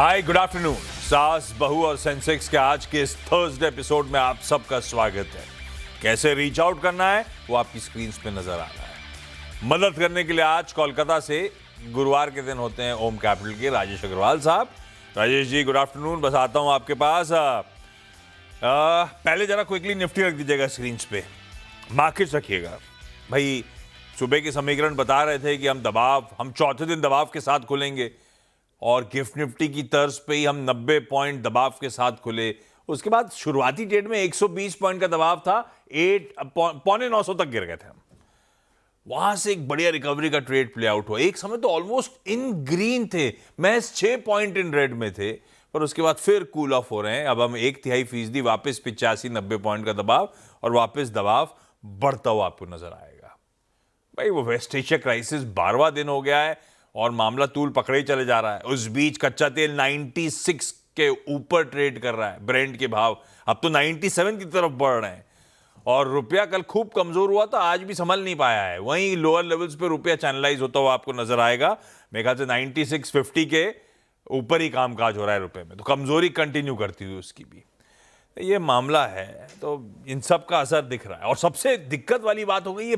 Hi good afternoon. सास बहू और सेंसेक्स के आज के इस थर्सडे एपिसोड में आप सबका स्वागत है। कैसे रीच आउट करना है वो आपकी स्क्रीन पे नजर आ रहा है। मदद करने के लिए आज कोलकाता से गुरुवार के दिन होते हैं ओम कैपिटल के राजेश अग्रवाल साहब। राजेश जी गुड आफ्टरनून, बस आता हूं आपके पास। पहले जरा क्विकली निफ्टी रख दीजिएगा स्क्रीन पे, मार्केट रखिएगा भाई। सुबह के समीकरण बता रहे थे कि हम चौथे दिन दबाव के साथ खुलेंगे और गिफ्ट निफ्टी की तर्ज पे ही हम 90 पॉइंट दबाव के साथ खुले। उसके बाद शुरुआती ट्रेड में 120 पॉइंट का दबाव था, 8.9 तक गिर गए थे हम। वहां से एक बढ़िया रिकवरी का ट्रेड प्ले आउट हुआ। एक समय तो ऑलमोस्ट इन ग्रीन थे, महज 6 पॉइंट इन रेड में थे, पर उसके बाद फिर कूल ऑफ हो रहे हैं। अब हम 1/3% वापस 85-90 पॉइंट का दबाव, और वापस दबाव बढ़ता हुआ आपको नजर आएगा। भाई वो वेस्ट एशिया क्राइसिस 12वां दिन हो गया है और मामला तूल पकड़े ही चले जा रहा है। उस बीच कच्चा तेल 96 के ऊपर ट्रेड कर रहा है, ब्रेंट के भाव अब तो 97 की तरफ बढ़ रहे हैं। और रुपया कल खूब कमजोर हुआ था, आज भी संभल नहीं पाया है। वहीं लोअर लेवल्स पे रुपया चैनलाइज होता हुआ आपको नजर आएगा। मेरे ख्याल से 96.50 के ऊपर ही कामकाज हो रहा है रुपये में, तो कमजोरी कंटिन्यू करती हुई उसकी भी ये मामला है। तो इन सब का असर दिख रहा है। और सबसे दिक्कत वाली बात हो गई ये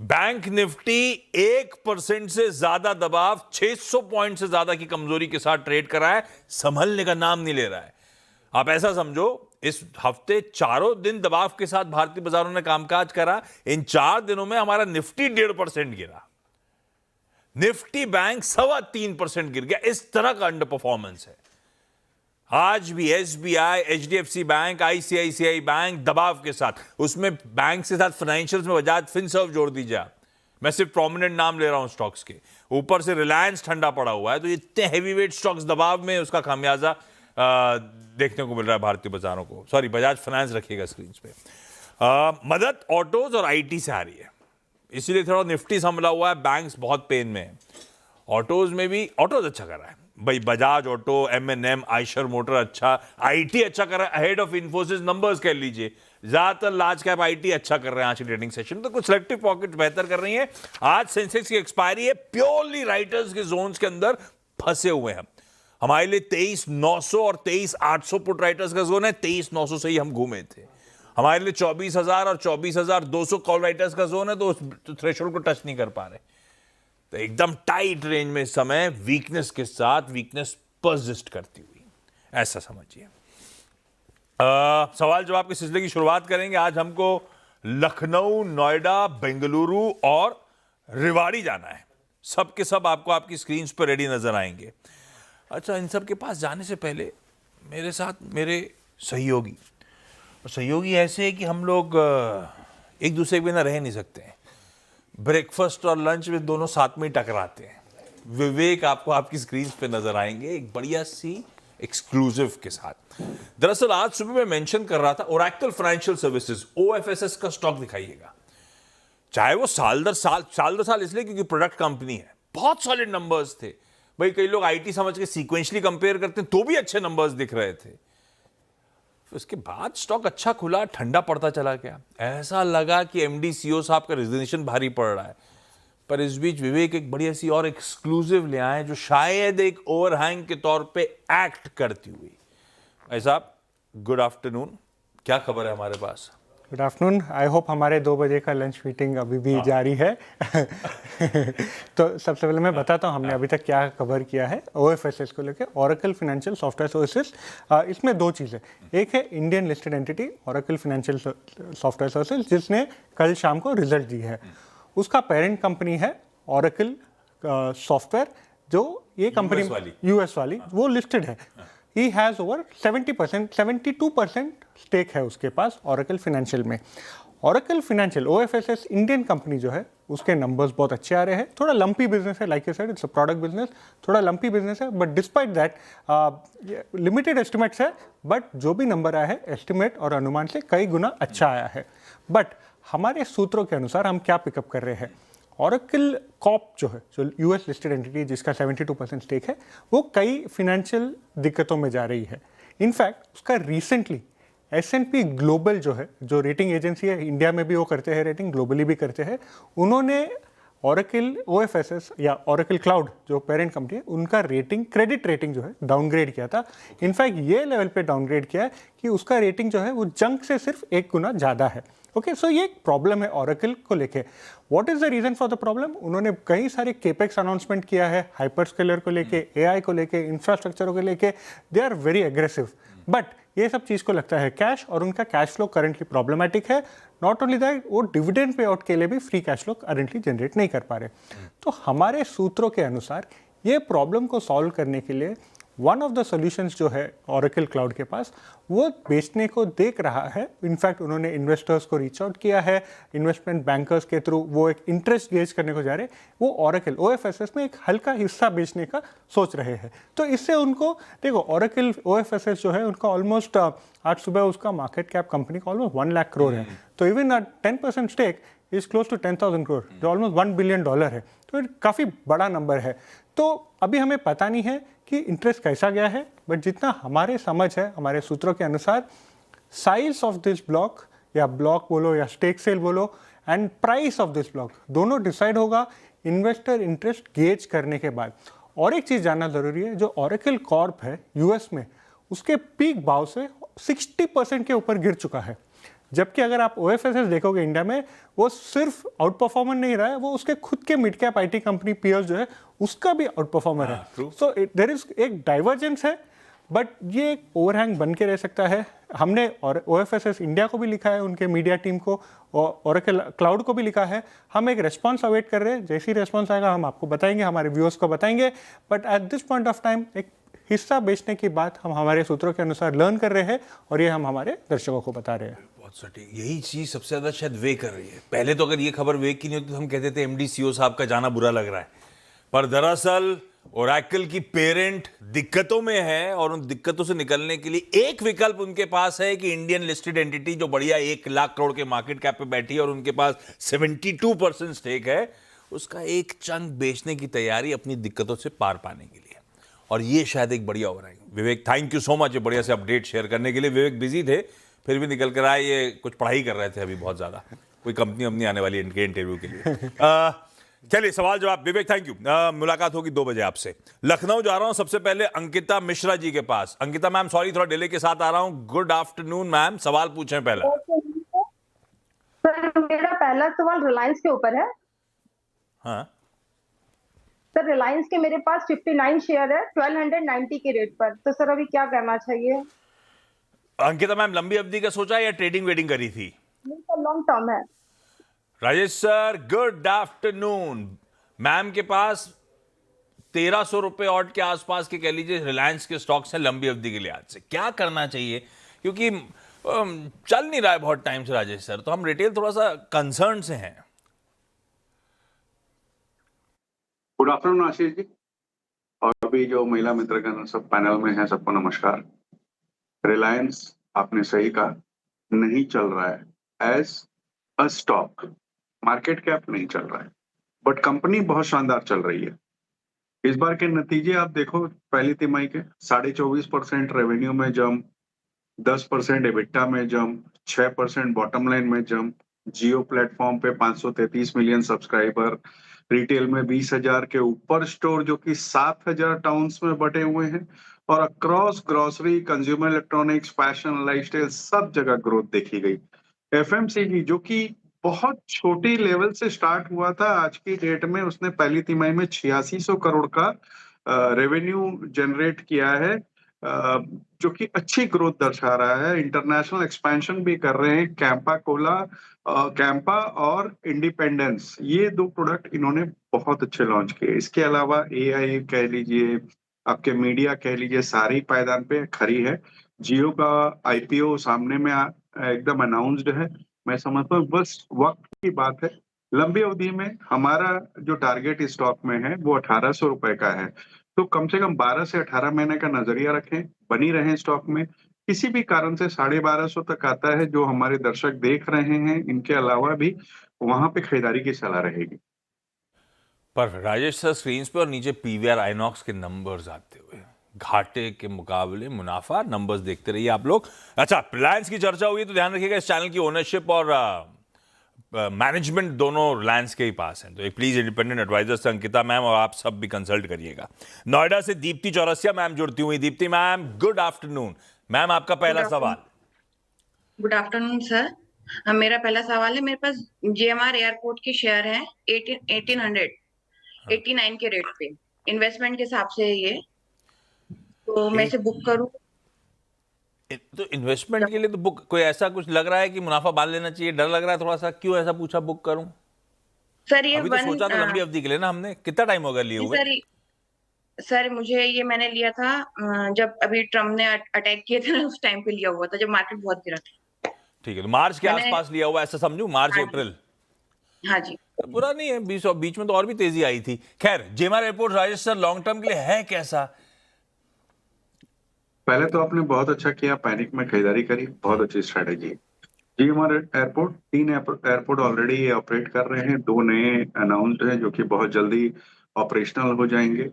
बैंक निफ्टी 1% से ज्यादा दबाव, 600 पॉइंट से ज्यादा की कमजोरी के साथ ट्रेड कर रहा है, संभलने का नाम नहीं ले रहा है। आप ऐसा समझो, इस हफ्ते चारों दिन दबाव के साथ भारतीय बाजारों ने कामकाज करा। इन 4 दिनों में हमारा निफ्टी 1.5% गिरा, निफ्टी बैंक 3.25% गिर गया। इस तरह का अंडर परफॉर्मेंस है। आज भी SBI, HDFC bank, ICICI bank दबाव के साथ, उसमें बैंक के साथ फाइनेंशियल्स में बजाज फिनसर्व जोड़ दीजिए आप। मैं सिर्फ प्रोमिनेंट नाम ले रहा हूं स्टॉक्स के। ऊपर से रिलायंस ठंडा पड़ा हुआ है। तो इतने हैवीवेट स्टॉक्स दबाव में, उसका खामियाजा देखने को मिल रहा है भारतीय बाजारों को। सॉरी, बजाज फाइनेंस रखिएगा स्क्रीन पे। मदद ऑटोज और आईटी से आ रही है, इसीलिए थोड़ा निफ्टी संभला हुआ है। बैंक्स बहुत पेन में है। ऑटोज में भी ऑटोज अच्छा कर रहा है भाई, Bajaj auto, MNM, Eicher motor अच्छा, आईटी अच्छा कर रहा है, अहेड ऑफ इन्फोसिस नंबर्स कह लीजिए। ज्यादातर लार्ज कैप आईटी अच्छा कर रहे हैं आज की ट्रेडिंग सेशन। तो कुछ सिलेक्टिव पॉकेट बेहतर कर रही हैं। आज सेंसेक्स की एक्सपायरी है, प्योरली राइटर्स के जोन्स के अंदर फंसे हुए हैं। हमारे लिए 23,900 और 23,800 पुट राइटर्स का जोन है। 23,900 से ही हम घूमे थे। हमारे लिए 24,000 और 24,200 कॉल राइटर्स का जोन है, तो उस थ्रेशोल्ड को टच नहीं कर पा रहे। तो एकदम टाइट रेंज में इस समय वीकनेस के साथ वीकनेस परसिस्ट करती हुई, ऐसा समझिए। सवाल जवाब के सिलसिले की शुरुआत करेंगे। आज हमको लखनऊ, नोएडा, बेंगलुरु और रेवाड़ी जाना है। सब के सब आपको आपकी स्क्रीन पर रेडी नजर आएंगे। अच्छा, इन सब के पास जाने से पहले मेरे साथ मेरे सहयोगी ऐसे है कि हम लोग एक दूसरे के बिना रह नहीं सकते हैं। ब्रेकफास्ट और लंच में दोनों साथ में टकराते हैं। विवेक आपको आपकी स्क्रीन पे नजर आएंगे एक बढ़िया सी एक्सक्लूसिव के साथ। दरअसल आज सुबह मैं मेंशन कर रहा था ओरेकल फाइनेंशियल सर्विसेज, ओएफएसएस का स्टॉक दिखाइएगा। चाहे वो साल दर साल इसलिए क्योंकि प्रोडक्ट कंपनी है। बहुत सॉलिड नंबर्स थे भाई। कई लोग आईटी समझ के सीक्वेंशली कंपेयर करते हैं तो भी अच्छे नंबर्स दिख रहे थे। उसके बाद स्टॉक अच्छा खुला, ठंडा पड़ता चला गया। ऐसा लगा कि एमडी सीईओ साहब का रिजिग्नेशन भारी पड़ रहा है। पर इस बीच विवेक एक बढ़िया सी और एक्सक्लूसिव ले आए जो शायद एक ओवरहैंग के तौर पे एक्ट करती हुई। भाई साहब गुड आफ्टरनून, क्या खबर है हमारे पास? Good afternoon. आई होप हमारे 2 बजे का लंच मीटिंग अभी भी जारी है। तो सबसे पहले मैं बताता हूँ हमने अभी तक क्या कवर किया है ओएफएसएस को लेकर। ओरेकल फाइनेंशियल सॉफ्टवेयर सर्विसेज, इसमें 2 चीज़ें। एक है Indian listed entity Oracle financial software services, जिसने कल शाम को रिजल्ट दी है। उसका पेरेंट कंपनी है ओरेकल सॉफ्टवेयर, जो ये कंपनी यूएस वाली वो लिस्टेड है। ही हैज़ ओवर 72% स्टेक है उसके पास ओरेकल फाइनेंशियल में। Oracle financial OFSS Indian company जो है, उसके नंबर्स बहुत अच्छे आ रहे हैं। थोड़ा लंपी बिजनेस है, like you said it's a product business, थोड़ा लंपी बिजनेस है। But despite that limited estimates है, बट जो भी नंबर आया है एस्टिमेट और अनुमान से कई गुना अच्छा आया है। बट हमारे सूत्रों के अनुसार हम क्या पिकअप कर रहे हैं, ओरेकल कॉप जो है, जो यूएस लिस्टेड एंटिटी जिसका 72% स्टेक है, वो कई फिनेंशियल दिक्कतों में जा रही है। इनफैक्ट उसका रिसेंटली S&P ग्लोबल जो है, जो रेटिंग एजेंसी है, इंडिया में भी वो करते हैं रेटिंग, ग्लोबली भी करते हैं, उन्होंने Oracle OFSS या Oracle Cloud जो पेरेंट कंपनी है उनका रेटिंग, क्रेडिट रेटिंग जो है डाउनग्रेड किया था। इनफैक्ट ये लेवल पे डाउनग्रेड किया है कि उसका रेटिंग जो है वो जंक से सिर्फ 1 गुना ज़्यादा है। ओके, सो ये एक प्रॉब्लम है Oracle को लेके। What is the reason for the problem? उन्होंने कई सारे केपेक्स अनाउंसमेंट किया है, हाइपरस्केलर को लेके, AI को लेके, इंफ्रास्ट्रक्चर को लेके। They are very aggressive, but ये सब चीज़ को लगता है कैश, और उनका कैश फ्लो करंटली प्रॉब्लमेटिक है। नॉट ओनली दैट, वो डिविडेंड पे आउट के लिए भी free cash flow currently generate नहीं कर पा रहे। तो हमारे सूत्रों के अनुसार ये प्रॉब्लम को सॉल्व करने के लिए वन ऑफ द सॉल्यूशंस जो है Oracle क्लाउड के पास, वो बेचने को देख रहा है। इनफैक्ट उन्होंने इन्वेस्टर्स को रीच आउट किया है, इन्वेस्टमेंट बैंकर्स के थ्रू वो एक इंटरेस्ट गेज करने को जा रहे हैं। वो Oracle OFSS में एक हल्का हिस्सा बेचने का सोच रहे हैं। तो इससे उनको देखो, Oracle OFSS जो है उनका ऑलमोस्ट आज सुबह उसका मार्केट कैप कंपनी का ऑलमोस्ट 1 लाख करोड़ है। तो even 10% stake is close to 10,000 crore, जो ऑलमोस्ट $1 बिलियन है। तो काफ़ी बड़ा नंबर है। तो अभी हमें पता नहीं है कि इंटरेस्ट कैसा गया है, बट जितना हमारे समझ है, हमारे सूत्रों के अनुसार, साइज ऑफ दिस ब्लॉक, या ब्लॉक बोलो या स्टेक सेल बोलो, and price of this block, दोनों डिसाइड होगा इन्वेस्टर इंटरेस्ट गेज करने के बाद। और एक चीज़ जानना ज़रूरी है, जो Oracle कॉर्प है US में, उसके पीक भाव से 60% के ऊपर गिर चुका है। जबकि अगर आप OFSS देखोगे इंडिया में, वो सिर्फ आउट परफॉर्मर नहीं रहा है, वो उसके खुद के mid cap IT company peers जो है उसका भी आउट परफॉर्मर है। सो देयर इज एक डाइवर्जेंस है, बट ये एक ओवरहैंग बन के रह सकता है। हमने और OFSS इंडिया को भी लिखा है, उनके मीडिया टीम को, और Oracle क्लाउड को भी लिखा है। हम एक रिस्पॉन्स अवेट कर रहे हैं, जैसे ही रिस्पॉन्स आएगा हम आपको बताएंगे, हमारे व्यूअर्स को बताएंगे। But at this point of time एक हिस्सा बेचने की बात हम हमारे सूत्रों के अनुसार लर्न कर रहे हैं, और ये हम हमारे दर्शकों को बता रहे हैं। बहुत सटीक, यही चीज सबसे ज्यादा शायद वे कर रही है। पहले तो अगर ये खबर वे की नहीं होती तो हम कहते थे MD CEO साहब का जाना बुरा लग रहा है, पर दरअसल Oracle की पेरेंट दिक्कतों में है, और उन दिक्कतों से निकलने के लिए एक विकल्प उनके पास है कि इंडियन लिस्टेड एंटिटी जो बढ़िया 1 लाख करोड़ के मार्केट कैप पे बैठी है और उनके पास 72% स्टेक है, उसका एक चंक बेचने की तैयारी अपनी दिक्कतों से पार पाने के लिए। और ये शायद एक बढ़िया हो रहा है। विवेक, थैंक यू सो मच ये बढ़िया से अपडेट शेयर करने के लिए। विवेक बिजी थे, फिर भी निकल कर आए, ये कुछ पढ़ाई कर रहे थे अभी बहुत ज्यादा, कोई कंपनी अपनी आने वाली इनके इंटरव्यू के लिए। चलिए सवाल जवाब। विवेक थैंक यू, मुलाकात होगी 2 बजे आपसे। लखनऊ जा रहा हूं सबसे पहले अंकिता मिश्रा जी के पास। अंकिता मैम, सॉरी थोड़ा डिले के साथ आ रहा हूं। गुड आफ्टरनून मैम, सवाल पूछें पहला। सर मेरा पहला सवाल रिलायंस के ऊपर है। हाँ सर रिलायंस के मेरे पास 59 शेयर है 1290 के रेट पर, तो सर अभी क्या करना चाहिए? अंकिता मैम, लंबी अवधि का सोचा या ट्रेडिंग वेडिंग करी थी? नहीं सर, लॉन्ग टर्म है। Rajesh sir, good afternoon. Ma'am के पास 1300 रुपए ऑड के आसपास के कह लीजिए रिलायंस के स्टॉक्स हैं लंबी अवधि के लिहाज से। क्या करना चाहिए, क्योंकि चल नहीं रहा है बहुत टाइम से राजेश सर, तो हम रिटेल थोड़ा सा कंसर्न से हैं। गुड आफ्टरनून आशीष जी, और भी जो महिला मित्रगण सब पैनल में हैं, सबको नमस्कार। रिलायंस आपने सही कहा, नहीं चल रहा है as a stock, market cap नहीं चल रहा है, बट कंपनी बहुत शानदार चल रही है। इस बार के नतीजे आप देखो, पहली तिमाही के 24.5% रेवेन्यू में जंप, 10% एबिटा में जंप, 6% बॉटम लाइन में जंप, जियो प्लेटफॉर्म पे 533 मिलियन सब्सक्राइबर, रिटेल में 20,000 के ऊपर स्टोर जो कि 7,000 टाउन्स में बटे हुए हैं, और across grocery, consumer electronics, fashion, lifestyle सब जगह ग्रोथ देखी गई। एफएमसीजी जो कि बहुत छोटी लेवल से स्टार्ट हुआ था, आज की डेट में उसने पहली तिमाही में 8600 करोड़ का रेवेन्यू जनरेट किया है, जो कि अच्छी ग्रोथ दर्शा रहा है। इंटरनेशनल एक्सपेंशन भी कर रहे हैं। कैंपा और इंडिपेंडेंस, ये 2 प्रोडक्ट इन्होंने बहुत अच्छे लॉन्च किए। इसके अलावा AI कह लीजिए, आपके मीडिया कह लीजिए, सारी पायदान पे खड़ी है। जियो का IPO सामने में एकदम अनाउंस्ड है। मैं समझता हूँ बस वक्त की बात है। लंबी अवधि में हमारा जो टारगेट इस स्टॉक में है वो 1800 रुपए का है, तो कम से कम 12 से 18 महीने का नजरिया रखें, बनी रहें स्टॉक में। किसी भी कारण से 1250 तक आता है, जो हमारे दर्शक देख रहे हैं, इनके अलावा भी वहां पे खरीदारी की सलाह रहेगी। पर राजेश सर, स्क्रीन पे और नीचे PVR आइनॉक्स के नंबर्स आते हुए, घाटे के मुकाबले मुनाफा, नंबर्स देखते रहिए आप लोग। अच्छा, रिलायंस की चर्चा हुई तो ध्यान रखिएगा, इस चैनल की ओनरशिप और मैनेजमेंट दोनों रिलायंस के ही पास हैं, तो एक प्लीज इंडिपेंडेंट एडवाइजर से अंकिता मैम और आप सब भी कंसल्ट करिएगा। नोएडा से दीप्ति चौरसिया मैम जुड़ती हुई। Deepti ma'am, good afternoon. Ma'am, आपका पहला सवाल। Good afternoon sir. मेरा पहला सवाल है, मेरे पास जीएमआर एयरपोर्ट के शेयर हैं 89 के रेट पे, इन्वेस्टमेंट के हिसाब से है ये, तो मैं इसे बुक करूं? तो इन्वेस्टमेंट के लिए तो बुक, कोई ऐसा कुछ लग रहा है कि मुनाफा बांध लेना चाहिए, डर लग रहा है थोड़ा सा, क्यों ऐसा पूछा बुक करूं? सर ये अभी तो सोचा तो लंबी अवधि के लिए ना हमने, कितना टाइम हो गया लिए हुए? सर मुझे ये मैंने लिया था जब अभी ट्रम्प ने अटैक किए थे ना, उस टाइम पे लिया हुआ था, जब मार्केट बहुत गिरा था। ठीक है, तो मार्च के आसपास लिया हुआ ऐसा समझूं, मार्च अप्रैल? हाँ जी। बुरा नहीं है, बीच में तो और भी तेजी आई थी। खैर, GMR airport Rajesh sir long term के लिए है कैसा? पहले तो आपने बहुत अच्छा किया, पैनिक में खरीदारी करी, बहुत अच्छी strategy. GMR airport, 3 airport already operate कर रहे हैं, 2 नए अनाउंस्ड हैं जो कि बहुत जल्दी ऑपरेशनल हो जाएंगे।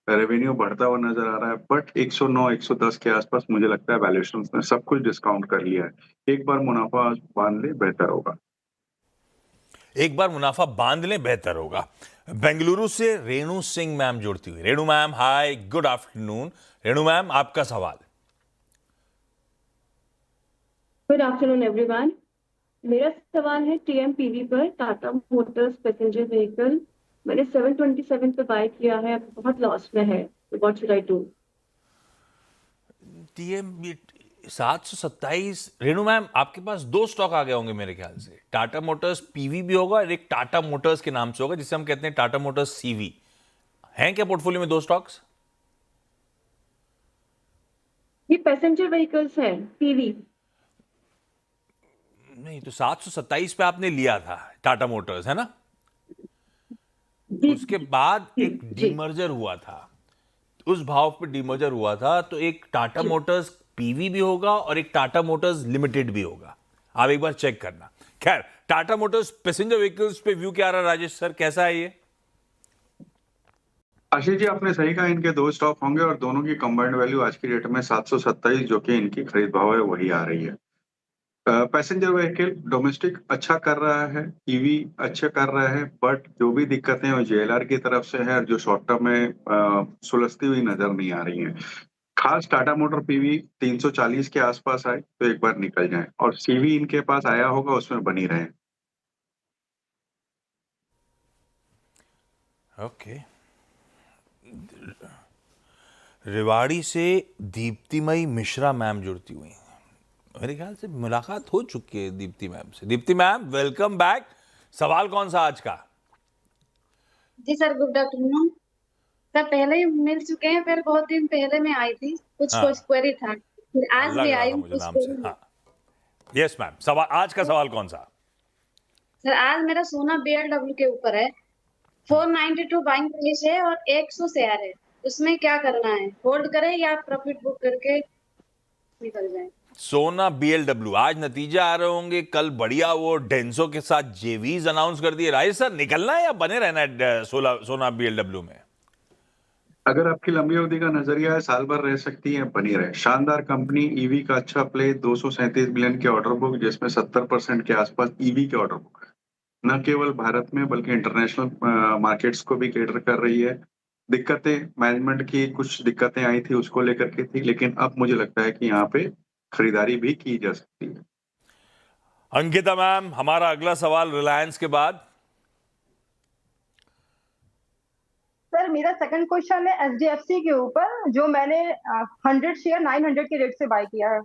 रेवेन्यू बढ़ता हुआ नजर आ रहा है, बट 109-110 के आसपास मुझे लगता है वैल्यूएशन ने सब कुछ डिस्काउंट कर लिया है। एक बार मुनाफा बांध ले, बेहतर होगा। एक बार मुनाफा बांध लें, बेहतर होगा। बेंगलुरु से रेणु सिंह मैम जुड़ती हुई। रेणु मैम, हाय, गुड आफ्टरनून। रेणु मैम, आपका सवाल। Good afternoon everyone. मेरा सवाल है टीएमपीवी पर, टाटा मोटर्स पैसेंजर व्हीकल। मैंने 727 पे बाय किया है, अब बहुत लॉस में है, तो what should I do? TM 727। Renu ma'am, आपके पास 2 स्टॉक आ गए होंगे मेरे ख्याल से। टाटा मोटर्स पीवी भी होगा और एक टाटा मोटर्स के नाम से होगा, जिसे हम कहते हैं टाटा मोटर्स सीवी। हैं क्या पोर्टफोलियो में 2 स्टॉक्स? ये पैसेंजर व्हीकल्स है, पीवी। नहीं, तो 727 पे आपने लिया था टाटा मोटर्स, है ना? उसके बाद एक डीमर्जर हुआ था, उस भाव पे डीमर्जर हुआ था, तो एक टाटा मोटर्स पीवी भी होगा और एक टाटा मोटर्स लिमिटेड भी होगा। आप एक बार चेक करना। खैर, टाटा मोटर्स पैसेंजर व्हीकल्स पे व्यू क्या आ रहा है राजेश सर, कैसा है ये? आशीष जी, आपने सही कहा, इनके 2 स्टॉक होंगे और दोनों की कंबाइंड वैल्यू आज की डेट में 727, जो कि इनकी खरीद भाव है, वही आ रही है। पैसेंजर व्हीकल डोमेस्टिक अच्छा कर रहा है, ईवी अच्छा कर रहा है, बट जो भी दिक्कतें वो जेएलआर की तरफ से है और जो शॉर्ट टर्म में सुलझती हुई नजर नहीं आ रही हैं। खास टाटा मोटर पीवी 340 के आसपास आए तो एक बार निकल जाए, और सीवी इनके पास आया होगा उसमें बनी रहे। ओके। रेवाड़ी से दीप्तिमयी मिश्रा मैम जुड़ती हुई। मेरे ख्याल से मुलाकात हो चुकी है दीप्ति मैम से। Deepti ma'am, welcome back. सवाल कौन सा आज का? जी सर, गुड आफ्टरनून। सर पहले ही मिल चुके हैं, फिर बहुत दिन पहले मैं आई थी, कुछ क्वेरी था, फिर आज लग भी रहा आई था हूँ मुझे कुछ नाम से। query। हाँ, यस मैम, सवाल आज का सवाल कौन सा? सर आज मेरा सोना बीएलडब्ल्यू के ऊपर है, 492 बाइंग प्राइस है और 100 शेयर है, उसमें क्या करना है? होल्ड करें या प्रॉफिट बुक करके निकल जाए? सोना बीएलडब्ल्यू, आज नतीजे आ रहे होंगे, कल बढ़िया वो डेंसो के साथ जेवीज अनाउंस कर दिए। राजेश सर, निकलना है या बने रहना है सोना बीएलडब्ल्यू में? अगर आपकी लंबी अवधि का नजरिया है, साल भर रह सकती है, बनी रहे। शानदार कंपनी, ईवी का अच्छा प्ले, 237 बिलियन के ऑर्डर बुक, जिसमें 70% के आसपास ईवी के ऑर्डर बुक है। न केवल भारत में बल्कि इंटरनेशनल मार्केट्स को भी कैटर कर रही है। दिक्कतें मैनेजमेंट की, कुछ दिक्कतें आई थी उसको लेकर के थी, लेकिन अब मुझे लगता है कि यहाँ पे खरीदारी भी की जा सकती है। अंकिता मैम, हमारा अगला सवाल रिलायंस के बाद। सर मेरा सेकंड क्वेश्चन है एचडीएफसी के ऊपर, जो मैंने 100 शेयर 900 के रेट से बाय किया है।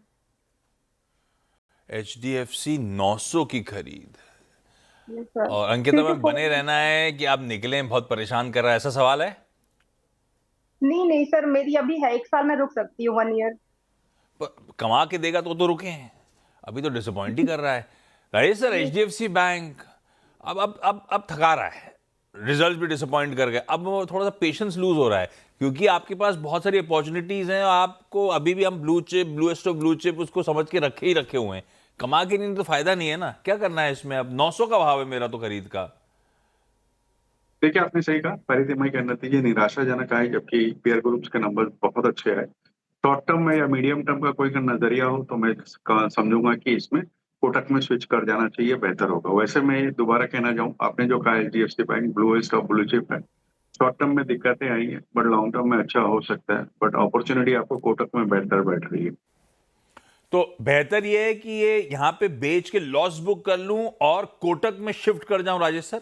एचडीएफसी 900 की खरीद। Yes, sir. और अंकिता मैम, बने रहना है कि आप निकलें, बहुत परेशान कर रहा है, ऐसा सवाल है? नहीं सर, मेरी अभी है, 1 साल में रुक सकती हूँ, 1 ईयर। कमा के देगा तो रुके हैं, अभी तो डिसअपॉइंट ही कर रहा है। राजेश सर, एचडीएफसी बैंक अब थका रहा है, रिजल्ट भी डिसअपॉइंट कर गए, अब थोड़ा सा पेशेंस लूज हो रहा है, क्योंकि आपके पास बहुत सारी अपॉर्चुनिटीज हैं, आपको अभी भी हम blue chip, bluest of blue chip उसको समझ के रखे हुए हैं, कमा के नहीं तो फायदा नहीं है ना, क्या करना है इसमें? अब 900 का भाव है मेरा तो खरीद का। देखिए, आपने सही कहा, पहली तिमाही के नतीजे निराशाजनक आए, जबकि पेयर ग्रुप्स के नंबर बहुत अच्छे आए। शॉर्ट टर्म में या मीडियम टर्म का कोई नजरिया हो तो मैं समझूंगा कि इसमें कोटक में स्विच कर जाना चाहिए, बेहतर होगा। वैसे मैं दोबारा कहना चाहूँ, आपने जो कहा HDFC bank blue stock blue chip है, शॉर्ट टर्म में दिक्कतें आई है बट लॉन्ग टर्म में अच्छा हो सकता है, बट अपॉर्चुनिटी आपको कोटक में बेहतर बैठ रही है। तो बेहतर ये है कि ये यहां पे बेच के लॉस बुक कर लूं और कोटक में शिफ्ट कर जाऊं राजेश सर?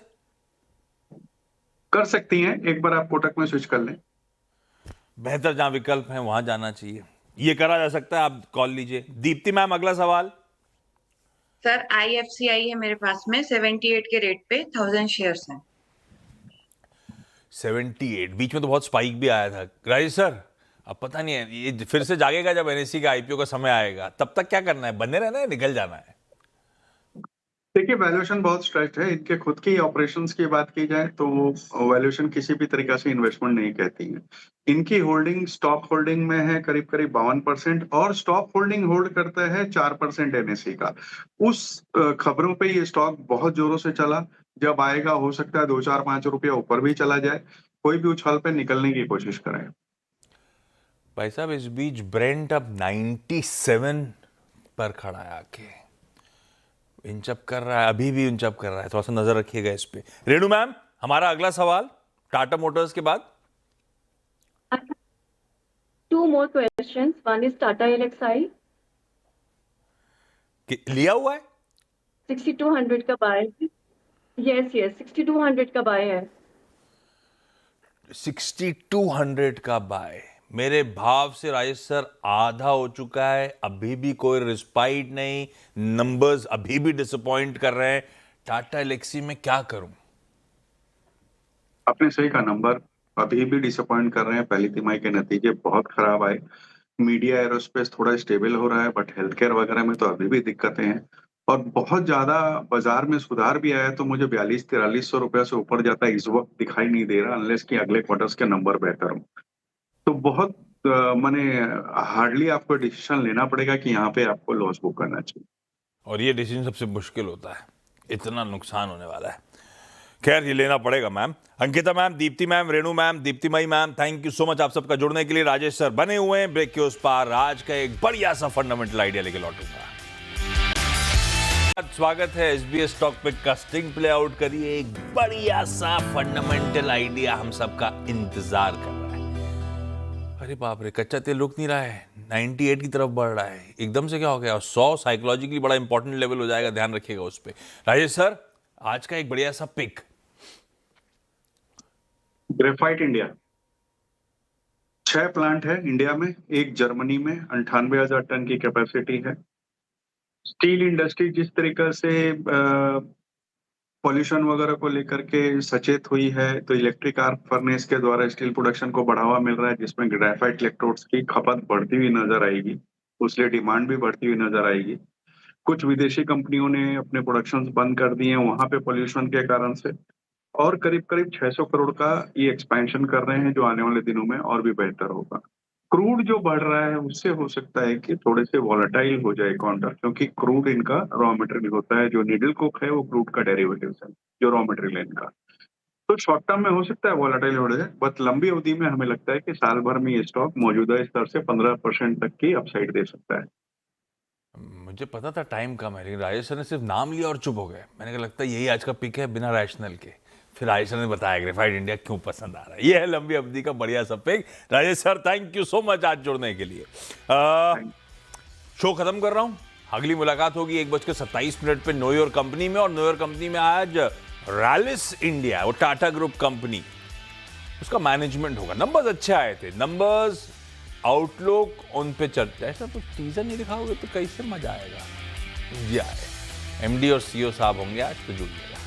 कर सकती हैं, एक बार आप कोटक में स्विच कर लें। बेहतर जहां विकल्प है वहां जाना चाहिए, ये करा जा सकता है। आप कॉल लीजिए। दीप्ति मैम, अगला सवाल। सर IFCI है मेरे पास में 78 के रेट पे 1000 शेयर्स हैं। 78 बीच में तो बहुत स्पाइक भी आया था राजेश सर। अब पता नहीं है ये फिर से जागेगा जब NSE का IPO का समय आएगा, तब तक क्या करना है? बने रहना है, निकल जाना है? देखिए, वैल्यूएशन बहुत स्ट्रेच्ड है। इनके खुद की ऑपरेशंस की बात की जाए तो वैल्यूएशन किसी भी तरीका से इन्वेस्टमेंट नहीं कहती है। इनकी होल्डिंग स्टॉक होल्डिंग में है करीब करीब 52% और स्टॉक होल्डिंग होल्ड करता है 4% NSE का। उस खबरों पे ये स्टॉक बहुत जोरों से चला। जब आएगा हो सकता है 2-4-5 रुपया ऊपर भी चला जाए। कोई भी उछाल पे निकलने की कोशिश करें। भाई साहब, इस बीच ब्रेंट अब 97 पर खड़ा है, आके इंचअप कर रहा है, अभी भी इंचअप कर रहा है। थोड़ा सा नजर रखिएगा इस पे। रेणु मैम, हमारा अगला सवाल टाटा मोटर्स के बाद। Two more questions. One is Tata Elxsi, लिया हुआ है 6200 का बाय है। Yes, 6200 का बाय है। 6200 का बाय। मेरे भाव से राजेश सर आधा हो चुका है, अभी भी कोई रिस्पाइट नहीं, नंबर्स अभी भी डिसअपॉइंट कर रहे हैं। टाटा एलेक्सी में क्या करूं? आपने सही कहा, नंबर अभी भी डिसअपॉइंट कर रहे हैं। पहली तिमाही के नतीजे बहुत खराब आए। मीडिया एरोस्पेस थोड़ा स्टेबल हो रहा है बट हेल्थ केयर वगैरह में तो अभी भी दिक्कतें हैं और बहुत ज्यादा बाजार में सुधार भी आया तो मुझे 4200-4300 रुपया से ऊपर जाता है इस वक्त दिखाई नहीं दे रहा, अनलेस कि अगले क्वार्टर्स के नंबर बेहतर हो। तो बहुत माने हार्डली आपको डिसीजन लेना पड़ेगा कि यहाँ पे आपको लॉस बुक करना चाहिए। और ये डिसीजन सबसे मुश्किल होता है, इतना नुकसान होने वाला है। खैर, ये लेना पड़ेगा। Ma'am Ankita ma'am, Deepti ma'am, Renu ma'am, Diptimayee ma'am, thank you so much आप सबका जुड़ने के लिए। राजेश सर बने हुए हैं ब्रेक के उस पार। आज का एक बढ़िया सा फंडामेंटल आइडिया लेके लौटूंगा। स्वागत है SBS स्टॉक पिक का स्टिंग प्ले आउट करिए। एक बढ़िया सा फंडामेंटल आइडिया हम सबका इंतजार कर रहा है। अरे बाप रे, कच्चा तेल रुक नहीं रहा है, 98 की तरफ बढ़ रहा है। एकदम से क्या हो गया? 100 साइकोलॉजिकली बड़ा इंपॉर्टेंट लेवल हो जाएगा, ध्यान रखिएगा उस पर। राजेश सर, आज का एक बढ़िया सा पिक। ग्रेफाइट इंडिया 6 प्लांट है इंडिया में, एक जर्मनी में 98,000 टन की कैपेसिटी है। स्टील इंडस्ट्री जिस तरीके से पॉल्यूशन वगैरह को लेकर के सचेत हुई है तो इलेक्ट्रिक आर्क फर्नेस के द्वारा स्टील प्रोडक्शन को बढ़ावा मिल रहा है, जिसमें ग्रेफाइट इलेक्ट्रोड्स की खपत बढ़ती हुई नजर आएगी, उसलिए डिमांड भी बढ़ती हुई नजर आएगी। कुछ विदेशी कंपनियों ने अपने प्रोडक्शंस बंद कर दिए हैं वहां पे पॉल्यूशन के कारण से, और करीब करीब 600 करोड़ का ये एक्सपेंशन कर रहे हैं जो आने वाले दिनों में और भी बेहतर होगा। क्रूड जो बढ़ रहा है उससे हो सकता है कि थोड़े से वॉलेटाइल हो जाए काउंटर, क्योंकि क्रूड इनका रॉ मटेरियल होता है। जो नीडल कोक है वो क्रूड का डेरिवेटिव है, जो रॉ मटेरियल है इनका। तो शॉर्ट टर्म में हो सकता है वॉलेटाइल हो जाए, बट लंबी अवधि में हमें लगता है कि साल भर में ये स्टॉक मौजूदा स्तर से 15% तक की अपसाइड दे सकता है। मुझे पता था टाइम कम है, लेकिन राजेश सर ने सिर्फ नाम लिया और चुप हो गए। मैंने कहा लगता है यही आज का पिक है बिना रैशनल के। फिर राजेश सर ने बताया ग्रेफाइट इंडिया क्यों पसंद आ रहा है। ये है लंबी अवधि का बढ़िया सा pick. Rajesh sir, thank you so much आज जुड़ने के लिए। शो खत्म कर रहा हूं, अगली मुलाकात होगी 1:27 पे नो योर कंपनी में। और नो योर कंपनी में आज रैलिस इंडिया, वो टाटा ग्रुप कंपनी, उसका मैनेजमेंट होगा। नंबर्स अच्छे आए थे, नंबर्स आउटलुक उन पे चर्चा। ऐसा तो टीजर नहीं दिखाओगे तो कैसे मजा आएगा? जी आए, MD और CEO साहब होंगे आज, तो जुड़िएगा।